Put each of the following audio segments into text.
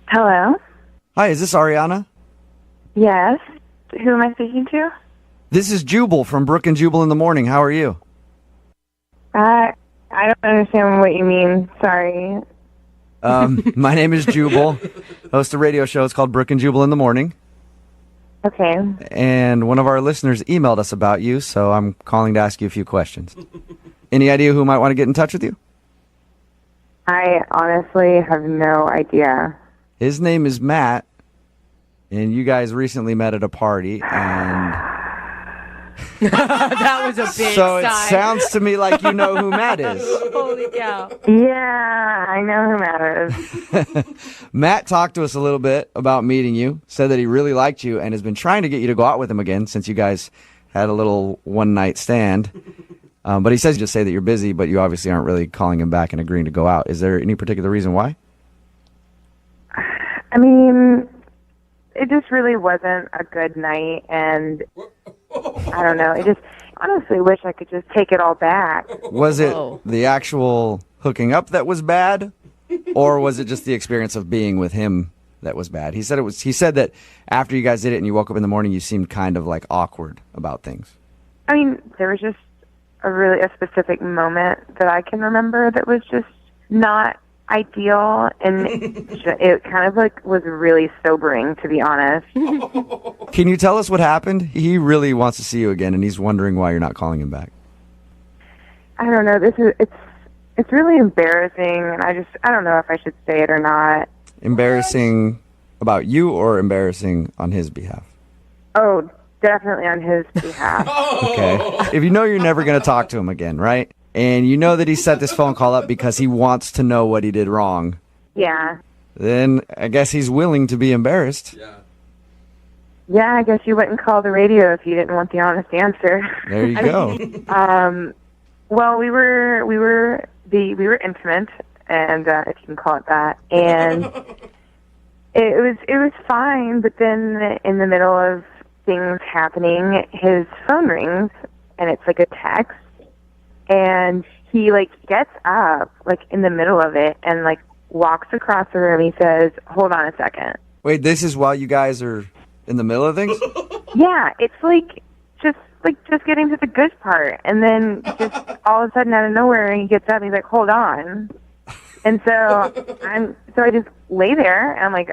Hello? Hi, is this Ariana? Yes. Who am I speaking to? This is Jubal from Brooke and Jubal in the Morning. How are you? I don't understand what you mean. Sorry. My name is Jubal. Host a radio show. It's called Brooke and Jubal in the Morning. Okay. And one of our listeners emailed us about you, so I'm calling to ask you a few questions. Any idea who might want to get in touch with you? I honestly have no idea. His name is Matt, and you guys recently met at a party, and That was a big so sign. it sounds to me like you know who Matt is. Holy cow. Yeah, I know who Matt is. Matt talked to us a little bit about meeting you, said that he really liked you, and has been trying to get you to go out with him again since you guys had a little one-night stand. But he says just say that you're busy, but you obviously aren't really calling him back and agreeing to go out. Is there any particular reason why? I mean, it just really wasn't a good night, and I don't know. I just honestly wish I could just take it all back. Was it Whoa. the actual hooking up that was bad, or was it just the experience of being with him that was bad? He said it was. He said that after you guys did it and you woke up in the morning, you seemed kind of like awkward about things. I mean, there was just a specific moment that I can remember that was just not ideal, and it kind of like was really sobering, to be honest. Can you tell us what happened? He really wants to see you again, and he's wondering why you're not calling him back. I don't know. It's really embarrassing, and I don't know if I should say it or not. Embarrassing about you, or embarrassing on his behalf? Oh, definitely on his behalf. Okay. If you know you're never going to talk to him again, right? And you know that he set this phone call up because he wants to know what he did wrong, Yeah. then I guess he's willing to be embarrassed. Yeah, I guess you wouldn't call the radio if you didn't want the honest answer. There you go. Well, we were intimate, and if you can call it that, and it was fine. But then in the middle of things happening, his phone rings, and it's like a text, and he like gets up like in the middle of it and like walks across the room. He says, "Hold on a second." Wait, this is while you guys are in the middle of things? Yeah, it's just getting to the good part, and then just all of a sudden out of nowhere he gets up and he's like, "Hold on." And so I just lay there and I'm like,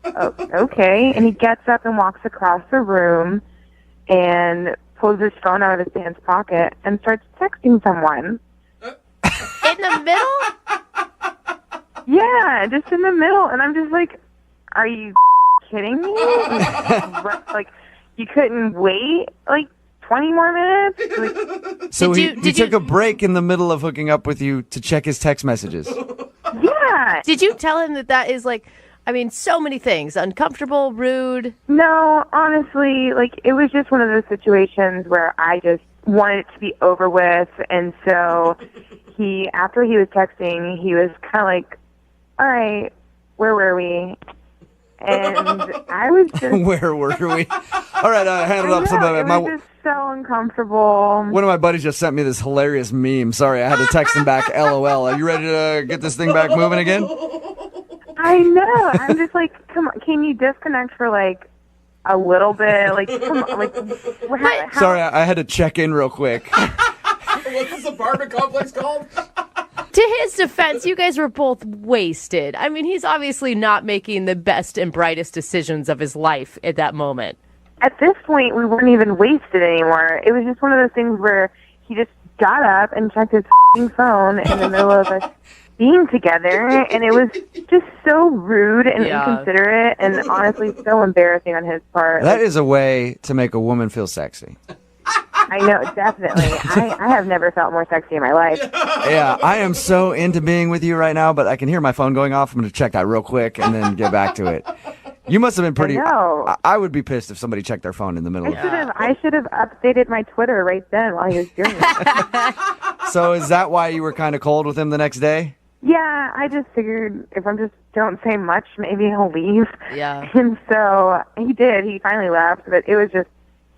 oh, okay. And he gets up and walks across the room and pulls his phone out of his pants pocket and starts texting someone. In the middle? Yeah, just in the middle. And I'm just like, are you kidding me? Like, you couldn't wait like 20 more minutes? Like, So he Did took you- a break in the middle of hooking up with you to check his text messages. yeah. Did you tell him that is like, I mean, so many things. Uncomfortable, rude. No, honestly, like, it was just one of those situations where I just wanted it to be over with. And so after he was texting, he was kind of like, all right, where were we? And I was just, Where were we? All right, hand it up. it was just so uncomfortable. One of my buddies just sent me this hilarious meme. Sorry, I had to text him back, LOL. Are you ready to get this thing back moving again? I know. I'm just like, come on, can you disconnect for like a little bit? Like, come on, like, how, Sorry, I had to check in real quick. What's this apartment complex called? To his defense, you guys were both wasted. I mean, he's obviously not making the best and brightest decisions of his life at that moment. At this point, we weren't even wasted anymore. It was just one of those things where he just got up and checked his phone in the middle of us being together, and it was just so rude and inconsiderate and honestly so embarrassing on his part. That is a way to make a woman feel sexy. I know, definitely. I have never felt more sexy in my life. Yeah, I am so into being with you right now, but I can hear my phone going off. I'm going to check that real quick and then get back to it. You must have been pretty... I know. I would be pissed if somebody checked their phone in the middle of it. I should have updated my Twitter right then while he was doing it. So is that why you were kind of cold with him the next day? Yeah, I just figured if I just don't say much, maybe he'll leave. Yeah. And so he did. He finally left, but it was just,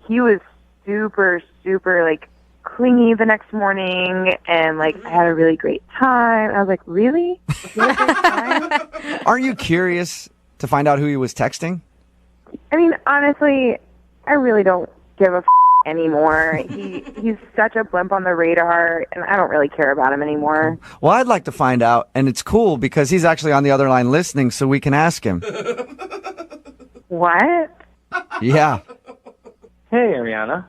he was super, super, like, clingy the next morning, and like I had a really great time. I was like, really? You had a great time? Aren't you curious to find out who he was texting? I mean, honestly, I really don't give a anymore. He's such a blimp on the radar, and I don't really care about him anymore. Well, I'd like to find out, and it's cool because he's actually on the other line listening, so we can ask him. What? Yeah. Hey, Ariana.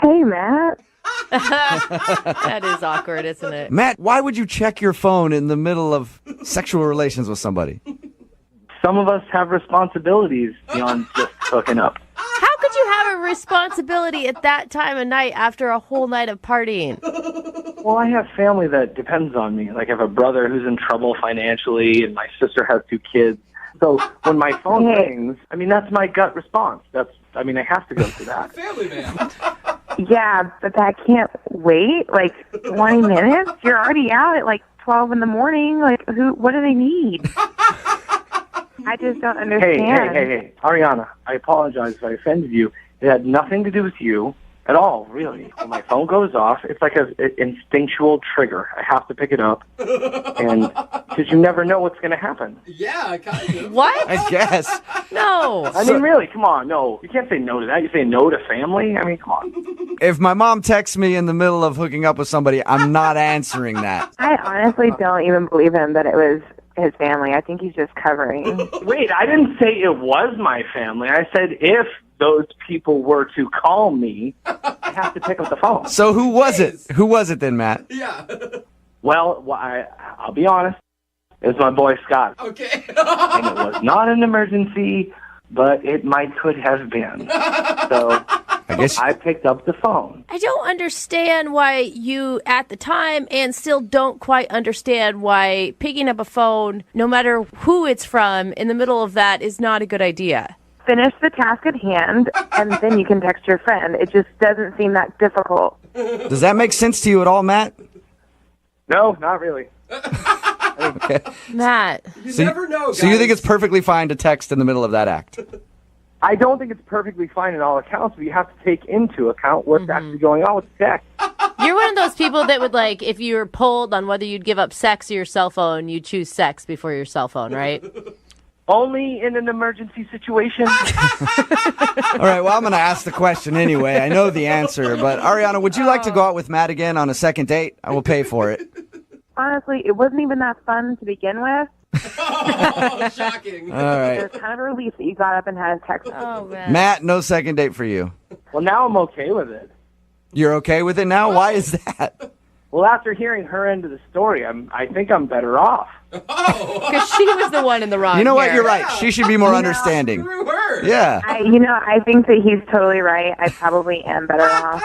Hey, Matt. That is awkward, isn't it? Matt, why would you check your phone in the middle of sexual relations with somebody? Some of us have responsibilities beyond just hooking up. How could you have a responsibility at that time of night after a whole night of partying? Well, I have family that depends on me. Like, I have a brother who's in trouble financially, and my sister has 2 kids. So when my phone rings, I mean, that's my gut response. I have to go through that. Family man. Yeah, but that can't wait, like, 20 minutes? You're already out at, like, 12 in the morning. Like, what do they need? I just don't understand. Hey, Ariana, I apologize if I offended you. It had nothing to do with you at all, really. When my phone goes off, it's like an instinctual trigger. I have to pick it up, and because you never know what's going to happen. Yeah, kind of. What? I guess. No. I mean, really, come on, no. You can't say no to that. You say no to family? I mean, come on. If my mom texts me in the middle of hooking up with somebody, I'm not answering that. I honestly don't even believe him that it was his family. I think he's just covering. Wait, I didn't say it was my family. I said if those people were to call me, I have to pick up the phone. So who was it? Who was it then, Matt? Yeah. Well, I'll be honest. It was my boy Scott. Okay. And it was not an emergency, but it could have been. So I guess I picked up the phone. I don't understand why you, at the time, and still don't quite understand why picking up a phone, no matter who it's from, in the middle of that is not a good idea. Finish the task at hand, and then you can text your friend. It just doesn't seem that difficult. Does that make sense to you at all, Matt? No, not really. Okay. Matt. You never know, guys. So you think it's perfectly fine to text in the middle of that act? I don't think it's perfectly fine in all accounts, but you have to take into account what's actually going on with the text. You're one of those people that would, like, if you were polled on whether you'd give up sex or your cell phone, you'd choose sex before your cell phone, right? Only in an emergency situation. All right, well, I'm going to ask the question anyway. I know the answer, but Ariana, would you like to go out with Matt again on a second date? I will pay for it. Honestly, it wasn't even that fun to begin with. Oh, shocking. All right. It was kind of a relief that you got up and had a text. Oh, man. Matt, no second date for you. Well, now I'm okay with it. You're okay with it now? Why is that? Well, after hearing her end of the story, I think I'm better off. Because she was the one in the wrong You know what? here. You're right. She should be more understanding. Screw her. Yeah. I think that he's totally right. I probably am better off.